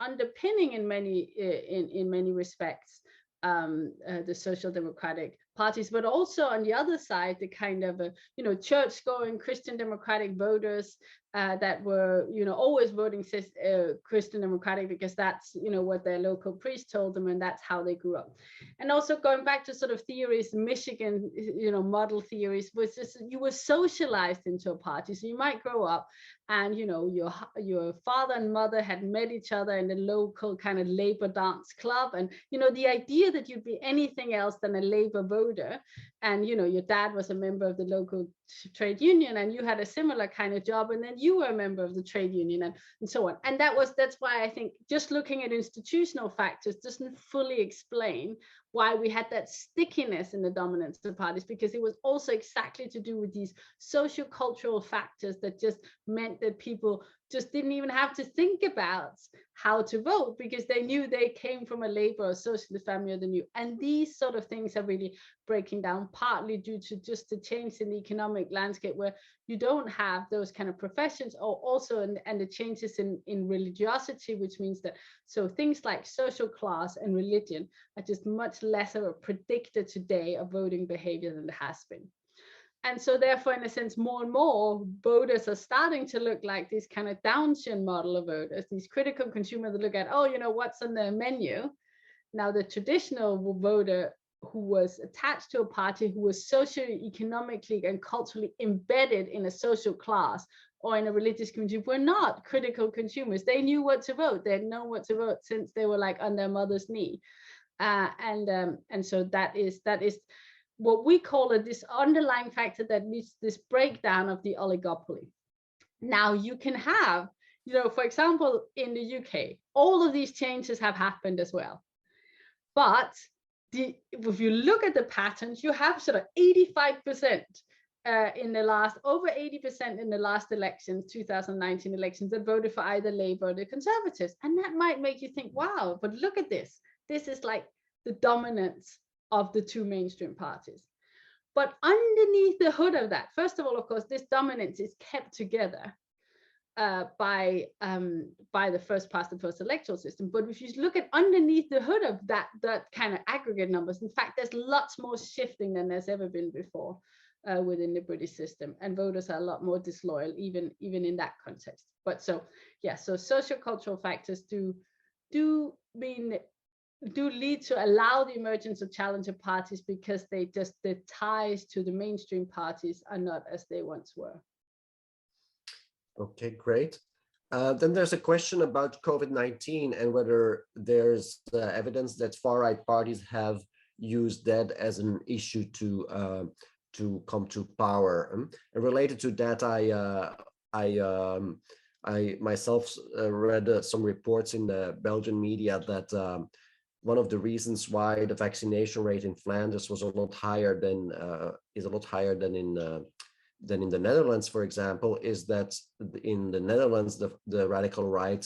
Speaker 2: underpinning in many respects the social democratic parties, but also on the other side, the kind of church-going Christian democratic voters that were always voting Christian democratic because that's what their local priest told them, and that's how they grew up. And also going back to sort of theories, Michigan model theories, was just you were socialized into a party. So you might grow up and your father and mother had met each other in the local kind of labor dance club, and the idea that you'd be anything else than a labor voter, and your dad was a member of the local trade union and you had a similar kind of job, and then you were a member of the trade union, and so on. And that's why I think just looking at institutional factors doesn't fully explain why we had that stickiness in the dominance of parties, because it was also exactly to do with these socio-cultural factors that just meant that people just didn't even have to think about how to vote because they knew they came from a labor or socialist family, or they knew. And these sort of things are really breaking down, partly due to just the change in the economic landscape where you don't have those kind of professions, or also and the changes in religiosity, which means that so things like social class and religion are just much less of a predictor today of voting behavior than it has been. And so therefore, in a sense, more and more voters are starting to look like this kind of Downsian model of voters, these critical consumers that look at, what's on the menu. Now, the traditional voter who was attached to a party, who was socially, economically, and culturally embedded in a social class or in a religious community, were not critical consumers. They knew what to vote. They had known what to vote since they were like on their mother's knee. And so that is what we call this underlying factor that leads to this breakdown of the oligopoly. Now you can have, for example, in the UK, all of these changes have happened as well. But if you look at the patterns, you have sort of 85% over 80% in the last elections, 2019 elections, that voted for either Labour or the Conservatives. And that might make you think, wow, but look at this. This is like the dominance of the two mainstream parties. But underneath the hood of that, first of all, of course, this dominance is kept together by the first past the post electoral system. But if you look at underneath the hood of that kind of aggregate numbers, in fact, there's lots more shifting than there's ever been before within the British system, and voters are a lot more disloyal even in that context. But so sociocultural factors do lead to allow the emergence of challenger parties, because the ties to the mainstream parties are not as they once were.
Speaker 1: Okay, great. Then there's a question about COVID-19 and whether there's evidence that far-right parties have used that as an issue to come to power. And related to that, I myself read some reports in the Belgian media that one of the reasons why the vaccination rate in Flanders was a lot higher than in the Netherlands, for example, is that in the Netherlands, the radical right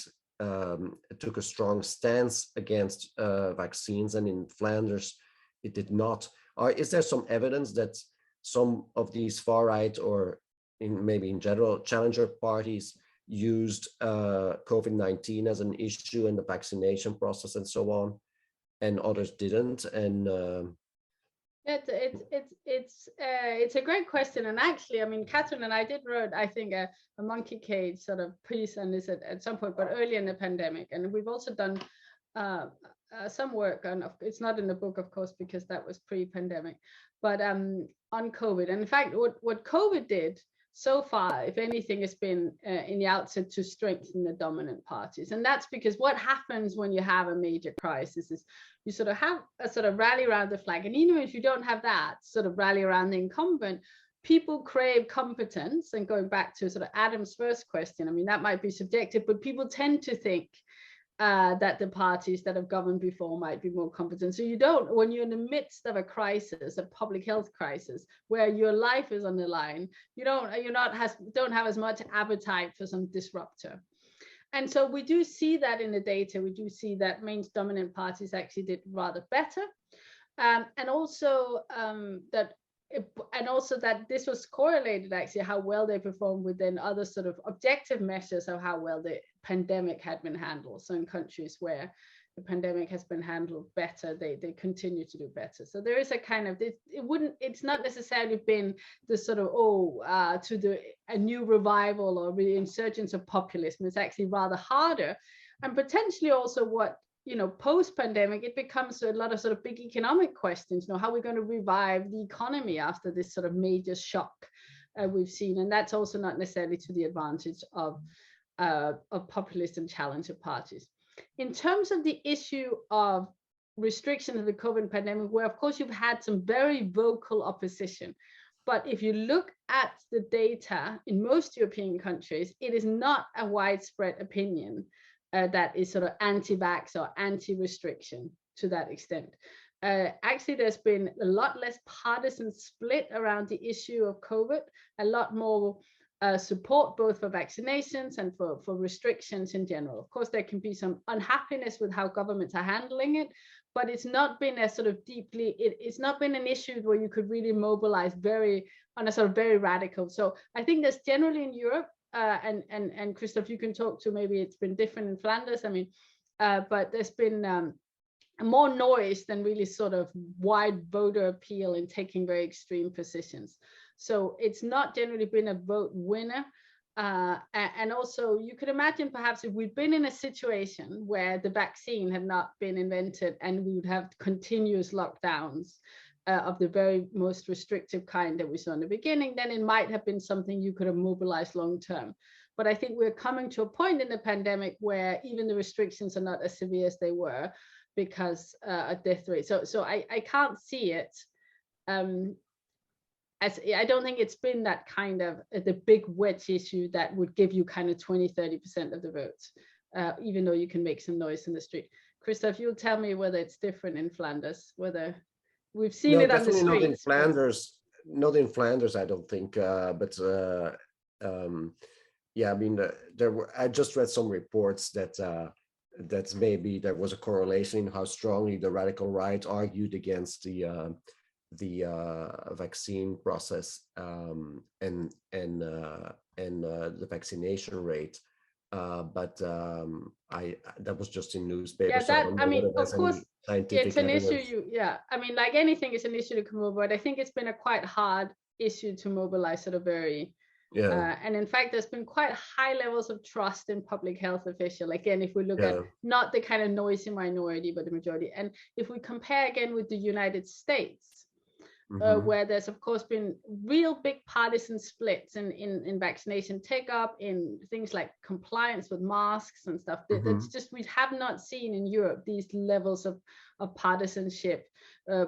Speaker 1: took a strong stance against vaccines, and in Flanders, it did not. Is there some evidence that some of these far right, or maybe in general, challenger parties used COVID-19 as an issue in the vaccination process and so on, and others didn't? And
Speaker 2: it's a great question, and actually, I mean, Catherine and I did wrote, I think, a monkey cage sort of piece on this at some point, but early in the pandemic, and we've also done some work on. It's not in the book, of course, because that was pre-pandemic, but on COVID. And in fact, what COVID did so far, if anything, has been in the outset to strengthen the dominant parties. And that's because what happens when you have a major crisis is you sort of have a sort of rally around the flag. And even if you don't have that sort of rally around the incumbent, people crave competence. And going back to sort of Adam's first question, I mean, that might be subjective, but people tend to think that the parties that have governed before might be more competent. So you don't, when you're in the midst of a crisis, a public health crisis, where your life is on the line, you don't have as much appetite for some disruptor. And so we do see that in the data. We do see that main dominant parties actually did rather better, and also that this was correlated actually how well they performed within other sort of objective measures of how well the pandemic had been handled. So in countries where the pandemic has been handled better, they continue to do better. So there is a kind of, it's not necessarily been the sort of a new revival or reinsurgence of populism. It's actually rather harder, and potentially also what, post-pandemic, it becomes a lot of sort of big economic questions. How are we going to revive the economy after this sort of major shock we've seen? And that's also not necessarily to the advantage of populist and challenger parties. In terms of the issue of restriction of the COVID pandemic, where of course you've had some very vocal opposition, but if you look at the data in most European countries, it is not a widespread opinion that is sort of anti-vax or anti-restriction to that extent. Actually, there's been a lot less partisan split around the issue of COVID, a lot more support both for vaccinations and for restrictions in general. Of course, there can be some unhappiness with how governments are handling it, but it's not been a sort of it's not been an issue where you could really mobilize on a sort of very radical. So I think that's generally in Europe, and Christophe, you can talk to, maybe it's been different in Flanders. I mean, but there's been more noise than really sort of wide voter appeal in taking very extreme positions. So it's not generally been a vote winner, And also, you could imagine perhaps if we'd been in a situation where the vaccine had not been invented and we would have continuous lockdowns of the very most restrictive kind that we saw in the beginning, then it might have been something you could have mobilized long term. But I think we're coming to a point in the pandemic where even the restrictions are not as severe as they were because of death rate. So I can't see it. As I don't think it's been that kind of the big wedge issue that would give you kind of 20-30% of the votes, even though you can make some noise in the street. Christophe, you'll tell me whether it's different in Flanders, whether we've seen it on the streets.
Speaker 1: Not in Flanders. Not in Flanders, I don't think. Yeah, I mean, I just read some reports that maybe there was a correlation in how strongly the radical right argued against the vaccine process and the vaccination rate. But that was just in newspapers.
Speaker 2: Yeah,
Speaker 1: so
Speaker 2: I mean, of course, it's an
Speaker 1: evidence.
Speaker 2: issue. I mean, like anything, it's an issue to come over. But I think it's been a quite hard issue to mobilize at a very. And in fact, there's been quite high levels of trust in public health officials. Again, if we look at not the kind of noisy minority, but the majority. And if we compare again with the United States, where there's of course been real big partisan splits in vaccination take up, in things like compliance with masks and stuff. That's just, we have not seen in Europe these levels of partisanship,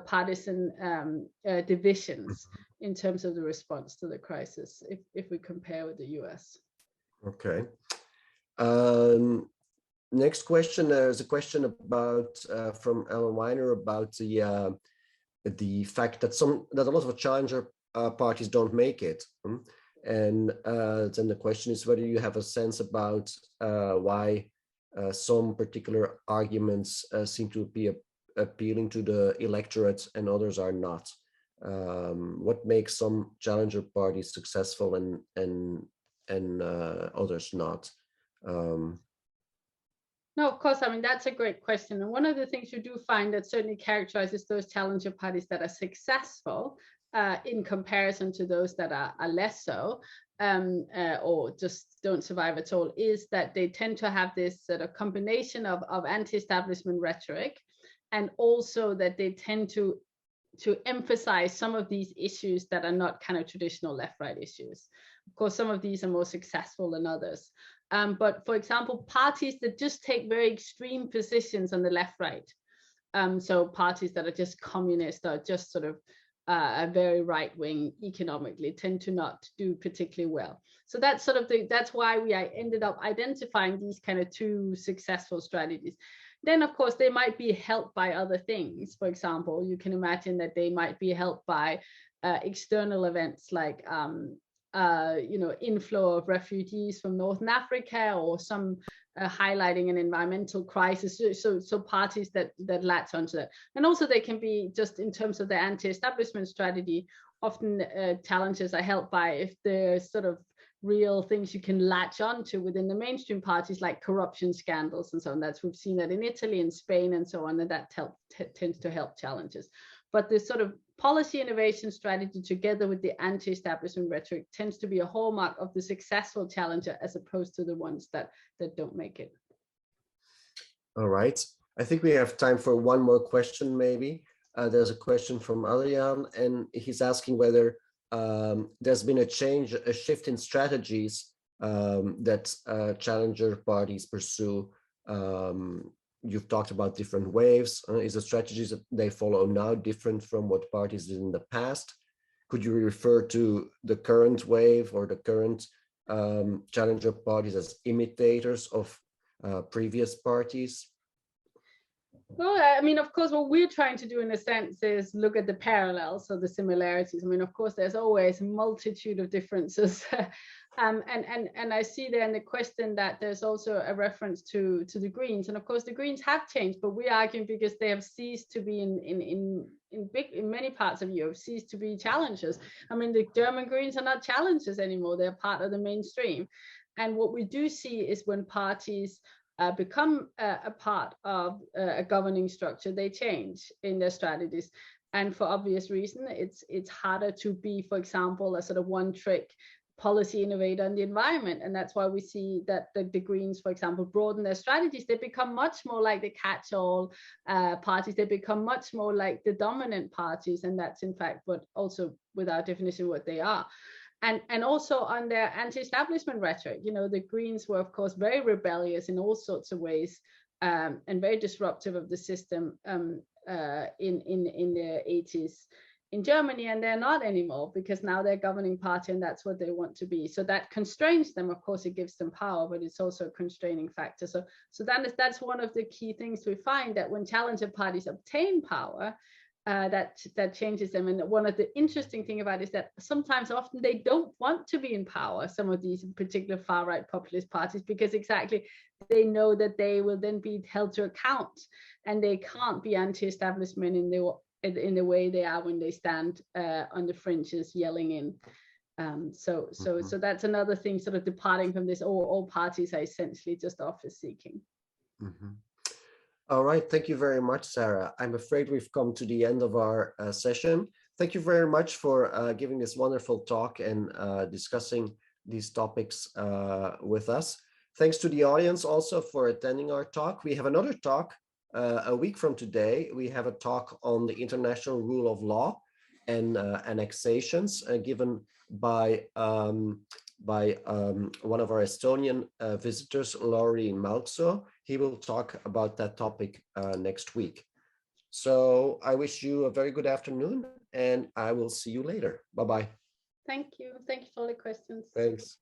Speaker 2: partisan divisions in terms of the response to the crisis, if we compare with the US.
Speaker 1: Okay. Next question, there's a question about from Alan Weiner about the fact that a lot of challenger parties don't make it. And then the question is whether you have a sense about why some particular arguments seem to be appealing to the electorate and others are not. What makes some challenger parties successful and others not?
Speaker 2: No, of course. I mean, that's a great question. And one of the things you do find that certainly characterizes those challenger parties that are successful in comparison to those that are less so, or just don't survive at all, is that they tend to have this sort of combination of anti-establishment rhetoric, and also that they tend to emphasize some of these issues that are not kind of traditional left-right issues. Of course, some of these are more successful than others. But for example, parties that just take very extreme positions on the left-right, so parties that are just communist or just sort of a very right-wing economically, tend to not do particularly well. So that's sort of that's why we ended up identifying these kind of two successful strategies. Then, of course, they might be helped by other things. For example, you can imagine that they might be helped by external events like inflow of refugees from Northern Africa, or some highlighting an environmental crisis. So parties that latch onto that. And also they can be, just in terms of the anti-establishment strategy, often challenges are helped by if there's sort of real things you can latch onto within the mainstream parties, like corruption scandals and so on. We've seen that in Italy and Spain and so on, and that tends to help challenges. But this sort of policy innovation strategy together with the anti-establishment rhetoric tends to be a hallmark of the successful challenger, as opposed to the ones that don't make it.
Speaker 1: All right. I think we have time for one more question, maybe. There's a question from Adrian, and he's asking whether there's been a shift in strategies that challenger parties pursue. You've talked about different waves. Is the strategies that they follow now different from what parties did in the past? Could you refer to the current wave or the current challenger parties as imitators of previous parties?
Speaker 2: Well, I mean, of course, what we're trying to do in a sense is look at the parallels or the similarities. I mean, of course, there's always a multitude of differences. And I see there in the question that there's also a reference to the Greens. And of course, the Greens have changed, but we're arguing because they have ceased to be in many parts of Europe, ceased to be challengers. I mean, the German Greens are not challengers anymore. They're part of the mainstream. And what we do see is when parties become a part of a governing structure, they change in their strategies. And for obvious reason, it's harder to be, for example, a sort of one-trick policy innovator in the environment. And that's why we see that the Greens, for example, broaden their strategies. They become much more like the catch-all parties. They become much more like the dominant parties. And that's in fact what also, with our definition, what they are. And also on their anti-establishment rhetoric, you know, the Greens were, of course, very rebellious in all sorts of ways, and very disruptive of the system in the 80s in Germany, and they're not anymore, because now they're governing party and that's what they want to be. So that constrains them. Of course, it gives them power, but it's also a constraining factor. So that's one of the key things we find, that when challenger parties obtain power, that changes them. And one of the interesting thing about it is that sometimes, often, they don't want to be in power, some of these particular far-right populist parties, because exactly they know that they will then be held to account, and they can't be anti-establishment in the way they are when they stand on the fringes yelling in. So that's another thing, sort of departing from this, all parties are essentially just office seeking.
Speaker 1: Mm-hmm. All right, thank you very much, Sarah. I'm afraid we've come to the end of our session. Thank you very much for giving this wonderful talk and discussing these topics with us. Thanks to the audience also for attending our talk. We have another talk a week from today. We have a talk on the international rule of law and annexations given by one of our Estonian visitors, Lauri Malkso. He will talk about that topic next week. So I wish you a very good afternoon, and I will see you later. Bye-bye.
Speaker 2: Thank you. Thank you for all the questions.
Speaker 1: Thanks.